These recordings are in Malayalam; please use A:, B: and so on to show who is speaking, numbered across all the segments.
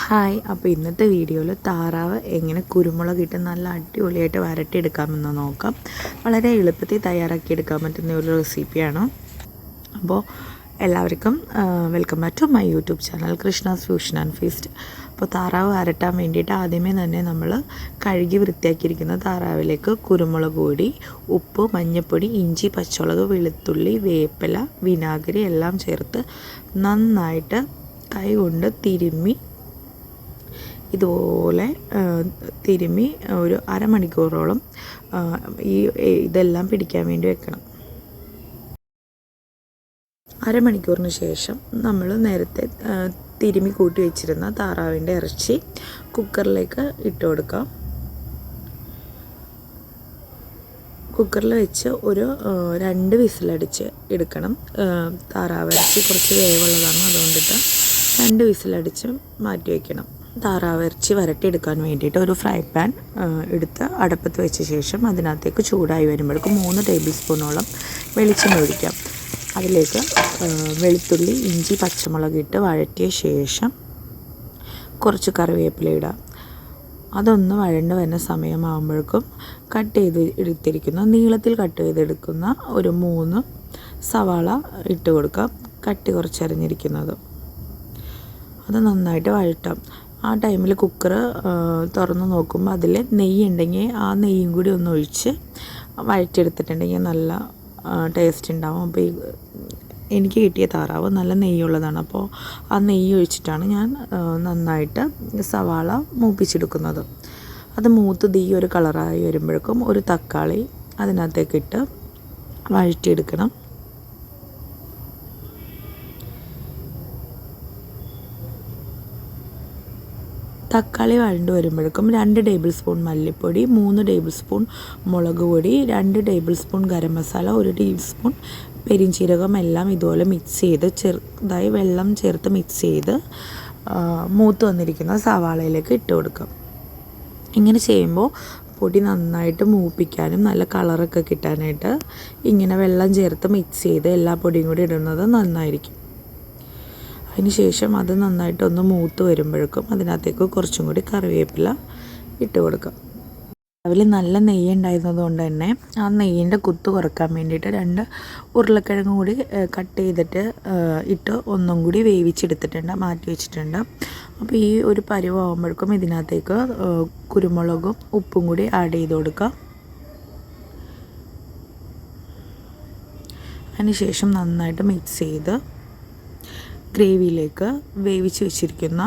A: ഹായ്, അപ്പോൾ ഇന്നത്തെ വീഡിയോയിൽ താറാവ് എങ്ങനെ കുരുമുളകിട്ട് നല്ല അടിപൊളിയായിട്ട് വരട്ടിയെടുക്കാമെന്ന് നോക്കാം. വളരെ എളുപ്പത്തിൽ തയ്യാറാക്കിയെടുക്കാൻ പറ്റുന്ന ഒരു റെസിപ്പിയാണ്. അപ്പോൾ എല്ലാവർക്കും welcome back to my YouTube channel Krishna's fusion and feast. അപ്പോൾ താറാവ് വരട്ടാൻ വേണ്ടിയിട്ട് ആദ്യമേ തന്നെ നമ്മൾ കഴുകി വൃത്തിയാക്കിയിരിക്കുന്ന താറാവിലേക്ക് കുരുമുളക് പൊടി, ഉപ്പ്, മഞ്ഞൾപ്പൊടി, ഇഞ്ചി, പച്ചമുളക്, വെളുത്തുള്ളി, വേപ്പില, വിനാഗിരി എല്ലാം ചേർത്ത് നന്നായിട്ട് കൈ കൊണ്ട് ഇതുപോലെ തിരുമ്മി ഒരു അരമണിക്കൂറോളം ഇതെല്ലാം പിടിക്കാൻ വേണ്ടി വെക്കണം. അരമണിക്കൂറിന് ശേഷം നമ്മൾ നേരത്തെ തിരുമ്മി കൂട്ടി വെച്ചിരുന്ന താറാവിൻ്റെ ഇറച്ചി കുക്കറിലേക്ക് ഇട്ട് കൊടുക്കാം. കുക്കറിൽ വെച്ച് ഒരു 2 വിസിലടിച്ച് എടുക്കണം. താറാവ് ഇറച്ചി കുറച്ച് വേവുള്ളതാണ്, അതുകൊണ്ടിട്ട് 2 വിസിലടിച്ച് മാറ്റി വയ്ക്കണം. താറാവ് ഇറച്ചി വരട്ടിയെടുക്കാൻ വേണ്ടിയിട്ട് ഒരു ഫ്രൈ പാൻ എടുത്ത് അടുപ്പത്ത് വെച്ച ശേഷം അതിനകത്തേക്ക് ചൂടായി വരുമ്പോഴേക്കും 3 ടേബിൾ സ്പൂണോളം വെളിച്ചെണ്ണ ഒഴിക്കാം. അതിലേക്ക് വെളുത്തുള്ളി, ഇഞ്ചി, പച്ചമുളക് ഇട്ട് വഴറ്റിയ ശേഷം കുറച്ച് കറിവേപ്പില ഇടാം. അതൊന്ന് വഴണ്ട് വരുന്ന സമയമാകുമ്പോഴേക്കും നീളത്തിൽ കട്ട് ചെയ്തെടുക്കുന്ന ഒരു 3 സവാള ഇട്ട് കൊടുക്കാം, കട്ടി കുറച്ചരിഞ്ഞിരിക്കുന്നത്. അത് നന്നായിട്ട് വഴറ്റാം. ആ ടൈമിൽ കുക്കർ തുറന്ന് നോക്കുമ്പോൾ അതിൽ നെയ്യ് ഉണ്ടെങ്കിൽ ആ നെയ്യും കൂടി ഒന്ന് ഒഴിച്ച് വഴറ്റിയെടുത്തിട്ടുണ്ടെങ്കിൽ നല്ല ടേസ്റ്റ് ഉണ്ടാവും. അപ്പോൾ എനിക്ക് കിട്ടിയ താറാവ് നല്ല നെയ്യുള്ളതാണ്. അപ്പോൾ ആ നെയ്യ് ഒഴിച്ചിട്ടാണ് ഞാൻ നന്നായിട്ട് സവാള മൂപ്പിച്ചെടുക്കുന്നത്. അത് മൂത്ത് ഒരു കളറായി വരുമ്പോഴേക്കും ഒരു തക്കാളി അതിനകത്തേക്കിട്ട് വഴറ്റിയെടുക്കണം. തക്കാളി വഴണ്ട് വരുമ്പോഴേക്കും 2 ടേബിൾ സ്പൂൺ മല്ലിപ്പൊടി, 3 ടേബിൾ സ്പൂൺ മുളക് പൊടി, 2 table spoon garam masala, 1 teaspoon പെരിഞ്ചീരകം എല്ലാം ഇതുപോലെ മിക്സ് ചെയ്ത് ചെറുതായി വെള്ളം ചേർത്ത് മിക്സ് ചെയ്ത് മൂത്ത് വന്നിരിക്കുന്ന സവാളയിലേക്ക് ഇട്ട് കൊടുക്കാം. ഇങ്ങനെ ചെയ്യുമ്പോൾ പൊടി നന്നായിട്ട് മൂപ്പിക്കാനും നല്ല കളറൊക്കെ കിട്ടാനായിട്ട് ഇങ്ങനെ വെള്ളം ചേർത്ത് മിക്സ് ചെയ്ത് എല്ലാ പൊടിയും കൂടി ഇടുന്നത് നന്നായിരിക്കും. അതിന് ശേഷം അത് നന്നായിട്ടൊന്ന് മൂത്ത് വരുമ്പോഴേക്കും അതിനകത്തേക്ക് കുറച്ചും കൂടി കറിവേപ്പില ഇട്ട് കൊടുക്കാം. അതിൽ നല്ല നെയ്യ് ഉണ്ടായിരുന്നത് കൊണ്ട് തന്നെ ആ നെയ്യിൻ്റെ കുത്ത് കുറക്കാൻ വേണ്ടിയിട്ട് 2 ഉരുളക്കിഴങ്ങ് കൂടി കട്ട് ചെയ്തിട്ട് ഇട്ട് ഒന്നും കൂടി വേവിച്ചെടുത്തിട്ടുണ്ട്, മാറ്റി വെച്ചിട്ടുണ്ട്. അപ്പോൾ ഈ ഒരു പരുവാകുമ്പോഴേക്കും ഇതിനകത്തേക്ക് കുരുമുളകും ഉപ്പും കൂടി ആഡ് ചെയ്ത് കൊടുക്കാം. അതിന് ശേഷം നന്നായിട്ട് മിക്സ് ചെയ്ത് ഗ്രേവിയിലേക്ക് വേവിച്ച് വെച്ചിരിക്കുന്ന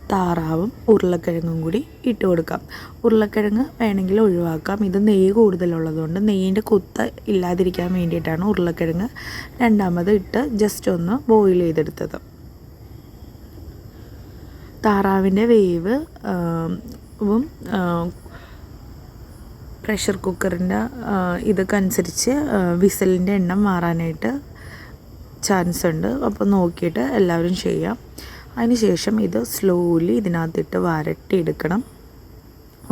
A: താറാവും ഉരുളക്കിഴങ്ങും കൂടി ഇട്ട് കൊടുക്കാം. ഉരുളക്കിഴങ്ങ് വേണമെങ്കിൽ ഒഴിവാക്കാം. ഇത് നെയ്യ് കൂടുതലുള്ളതുകൊണ്ട് നെയ്യിൻ്റെ കുത്ത് ഇല്ലാതിരിക്കാൻ വേണ്ടിയിട്ടാണ് ഉരുളക്കിഴങ്ങ് രണ്ടാമത് ഇട്ട് ജസ്റ്റ് ഒന്ന് ബോയിൽ ചെയ്തെടുത്തത്. താറാവിൻ്റെ വേവ് പ്രഷർ കുക്കറിൻ്റെ ഇതൊക്കെ അനുസരിച്ച് വിസലിൻ്റെ എണ്ണം മാറാനായിട്ട് ചാൻസ് ഉണ്ട്. അപ്പോൾ നോക്കിയിട്ട് എല്ലാവരും ചെയ്യാം. അതിന് ശേഷം ഇത് സ്ലോലി ഇതിനകത്തിട്ട് വരട്ടിയെടുക്കണം.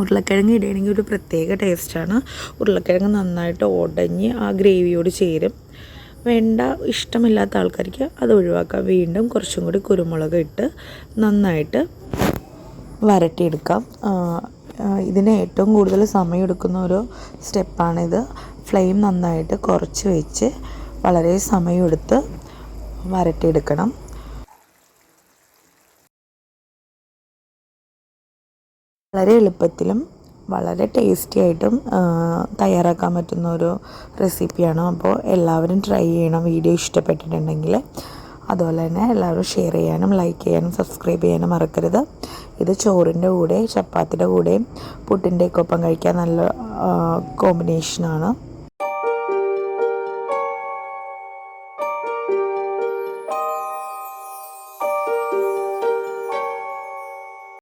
A: ഉരുളക്കിഴങ്ങ് ഇടുകയാണെങ്കിൽ ഒരു പ്രത്യേക ടേസ്റ്റാണ്. ഉരുളക്കിഴങ്ങ് നന്നായിട്ട് ഉടഞ്ഞ് ആ ഗ്രേവിയോട് ചേരും. ഇഷ്ടമില്ലാത്ത ആൾക്കാർക്ക് അത് ഒഴിവാക്കാം. വീണ്ടും കുറച്ചും കൂടി കുരുമുളക് ഇട്ട് നന്നായിട്ട് വരട്ടിയെടുക്കാം. ഇതിന് ഏറ്റവും കൂടുതൽ സമയം എടുക്കുന്ന ഒരു സ്റ്റെപ്പാണിത്. ഫ്ലെയിം നന്നായിട്ട് കുറച്ച് വെച്ച് വളരെ സമയമെടുത്ത് വരട്ടിയെടുക്കണം. വളരെ എളുപ്പത്തിലും വളരെ ടേസ്റ്റി ആയിട്ടും തയ്യാറാക്കാൻ പറ്റുന്ന ഒരു റെസിപ്പിയാണ്. അപ്പോൾ എല്ലാവരും ട്രൈ ചെയ്യണം. വീഡിയോ ഇഷ്ടപ്പെട്ടിട്ടുണ്ടെങ്കിൽ അതുപോലെ തന്നെ എല്ലാവരും ഷെയർ ചെയ്യാനും ലൈക്ക് ചെയ്യാനും സബ്സ്ക്രൈബ് ചെയ്യാനും മറക്കരുത്. ഇത് ചോറിൻ്റെ കൂടെ, ചപ്പാത്തിയുടെ കൂടെയും പുട്ടിൻ്റെയൊക്കെ ഒപ്പം കഴിക്കാൻ നല്ല കോമ്പിനേഷനാണ്.